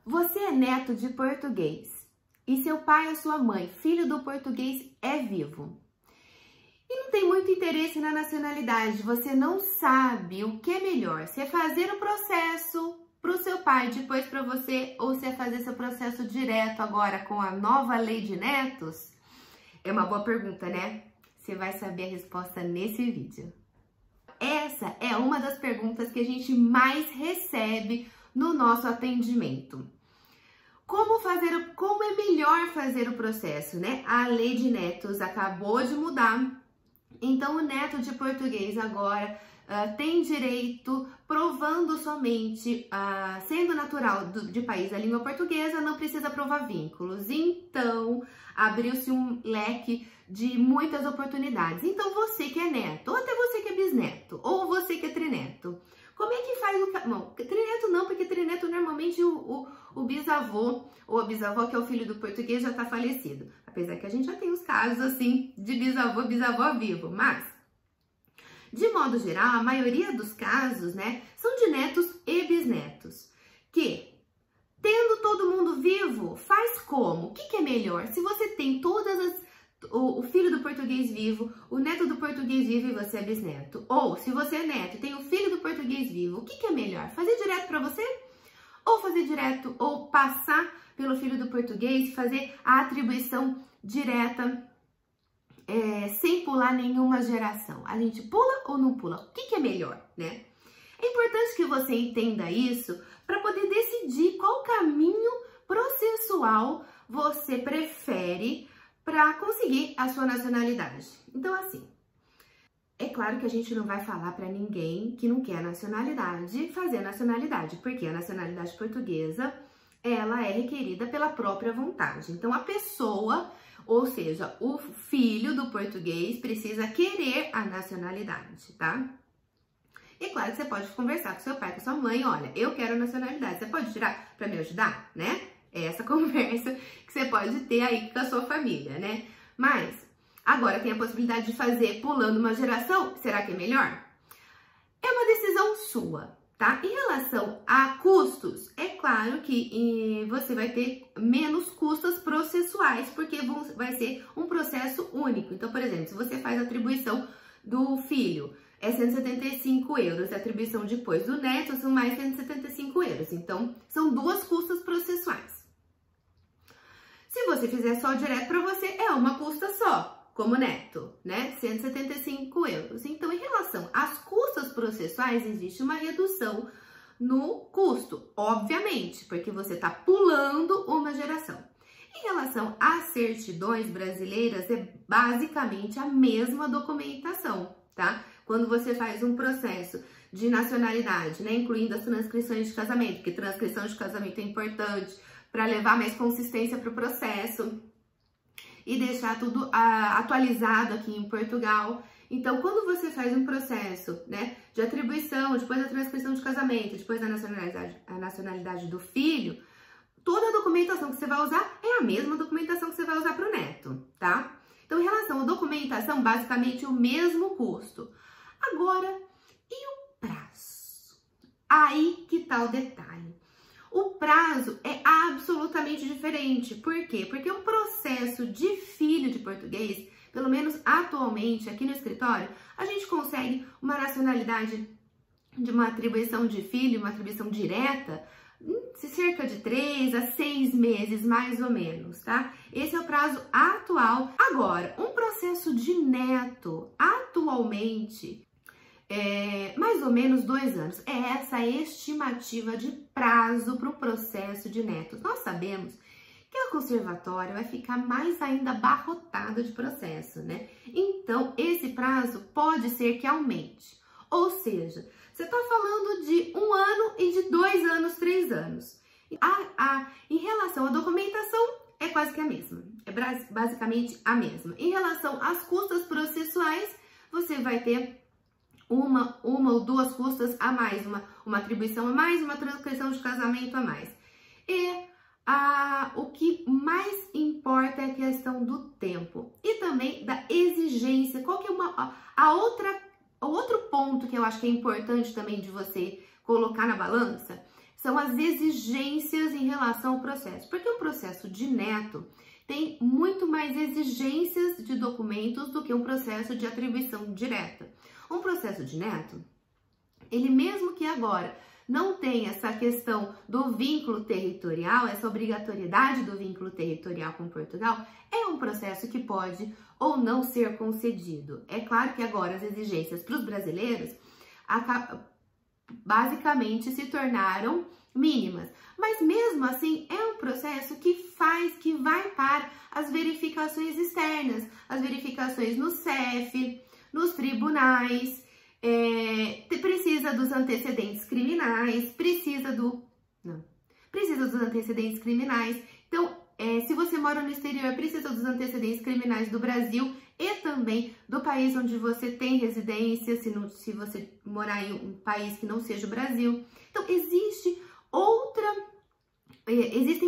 Você é neto de português e seu pai ou sua mãe, filho do português, é vivo. E não tem muito interesse na nacionalidade, você não sabe o que é melhor, se é fazer o processo para o seu pai, depois para você, ou se é fazer seu processo direto agora com a nova lei de netos? É uma boa pergunta, né? Você vai saber a resposta nesse vídeo. Essa é uma das perguntas que a gente mais recebe no nosso atendimento. Como é melhor fazer o processo, né? A lei de netos acabou de mudar, então o neto de português agora tem direito, provando somente, sendo natural de país da língua portuguesa, não precisa provar vínculos. Então, abriu-se um leque de muitas oportunidades. Então, você que é neto, ou até você que é bisneto, ou você que é trineto, como é que faz o... Não, trineto não, porque trineto normalmente o bisavô ou a bisavó, que é o filho do português, já está falecido. Apesar que a gente já tem os casos assim de bisavô, bisavó vivo, mas... De modo geral, a maioria dos casos, né, são de netos e bisnetos, que, tendo todo mundo vivo, faz como? O que é melhor? Se você tem o filho do português vivo, o neto do português vivo e você é bisneto, ou se você é neto e tem o filho do português vivo, o que é melhor? Fazer direto para você? Ou fazer direto, ou passar pelo filho do português, fazer a atribuição direta, sem pular nenhuma geração? A gente pula ou não pula? O que é melhor, né? É importante que você entenda isso para poder decidir qual caminho processual você prefere para conseguir a sua nacionalidade. Então, assim, é claro que a gente não vai falar para ninguém que não quer a nacionalidade fazer a nacionalidade, porque a nacionalidade portuguesa, ela é requerida pela própria vontade. Então, a pessoa... Ou seja, o filho do português precisa querer a nacionalidade, tá? E claro que você pode conversar com seu pai, com sua mãe, olha, eu quero a nacionalidade, você pode tirar para me ajudar, né? É essa conversa que você pode ter aí com a sua família, né? Mas, agora tem a possibilidade de fazer pulando uma geração, será que é melhor? É uma decisão sua, tá? Em relação a custos, é claro que você vai ter menos custos processuais, porque vai ser um processo único. Então, por exemplo, se você faz a atribuição do filho, é 175 euros, a atribuição depois do neto são mais 175 euros. Então, são duas custas processuais. Se você fizer só direto para você, é uma custa só, como neto, né? 175 euros. Então, em relação às custas processuais, existe uma redução no custo, obviamente, porque você está pulando uma geração. Em relação às certidões brasileiras, é basicamente a mesma documentação, tá? Quando você faz um processo de nacionalidade, né, incluindo as transcrições de casamento, porque transcrição de casamento é importante para levar mais consistência para o processo e deixar tudo atualizado aqui em Portugal. Então, quando você faz um processo, né, de atribuição, depois da transcrição de casamento, depois da nacionalidade do filho, toda a documentação que você vai usar é a mesma documentação que você vai usar para o neto, tá? Então, em relação à documentação, basicamente o mesmo custo. Agora, e o prazo? Aí que tá o detalhe. O prazo é absolutamente diferente. Por quê? Porque um processo de filho de português, pelo menos atualmente aqui no escritório, a gente consegue uma nacionalidade de uma atribuição de filho, uma atribuição direta, cerca de 3 a 6 meses, mais ou menos, tá? Esse é o prazo atual. Agora, um processo de neto, atualmente, mais ou menos 2 anos. É essa a estimativa de prazo para o processo de netos. Nós sabemos que a conservatória vai ficar mais ainda abarrotada de processo, né? Então, esse prazo pode ser que aumente. Ou seja, você está falando de 1 ano e de 2 anos, 3 anos. Em relação à documentação, é quase que a mesma. É basicamente a mesma. Em relação às custas processuais, você vai ter uma ou 2 custas a mais, uma atribuição a mais, uma transcrição de casamento a mais. E o que mais importa é a questão do tempo e também da exigência. Qual que é o outro ponto que eu acho que é importante também de você colocar na balança são as exigências em relação ao processo. Porque o processo de neto tem muito mais exigências de documentos do que um processo de atribuição direta. Um processo de neto, ele mesmo que agora não tem essa questão do vínculo territorial, essa obrigatoriedade do vínculo territorial com Portugal, é um processo que pode ou não ser concedido. É claro que agora as exigências para os brasileiros basicamente se tornaram mínimas, mas mesmo assim é um processo que vai para as verificações externas, as verificações no CEF, nos tribunais, precisa dos antecedentes criminais, precisa dos antecedentes criminais. Então, se você mora no exterior, precisa dos antecedentes criminais do Brasil e também do país onde você tem residência, se você morar em um país que não seja o Brasil. Então, existem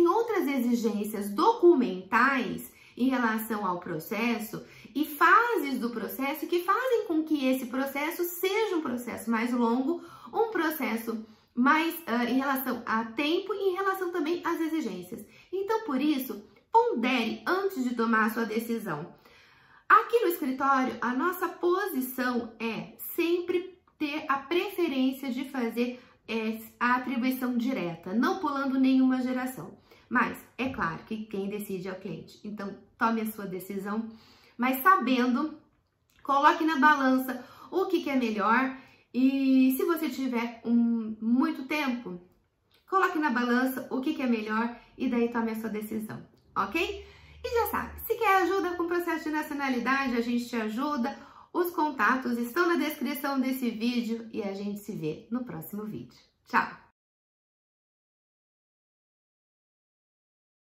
outras exigências documentais em relação ao processo e fases do processo que fazem com que esse processo seja um processo mais longo, um processo mais em relação a tempo e em relação também às exigências. Então, por isso, pondere antes de tomar a sua decisão. Aqui no escritório, a nossa posição é sempre ter a preferência de fazer a atribuição direta, não pulando nenhuma geração. Mas é claro que quem decide é o cliente. Então, tome a sua decisão, mas sabendo, coloque na balança o que é melhor. E se você tiver muito tempo, coloque na balança o que é melhor e daí tome a sua decisão, ok? E já sabe, se quer ajuda com o processo de nacionalidade, a gente te ajuda. Os contatos estão na descrição desse vídeo e a gente se vê no próximo vídeo. Tchau!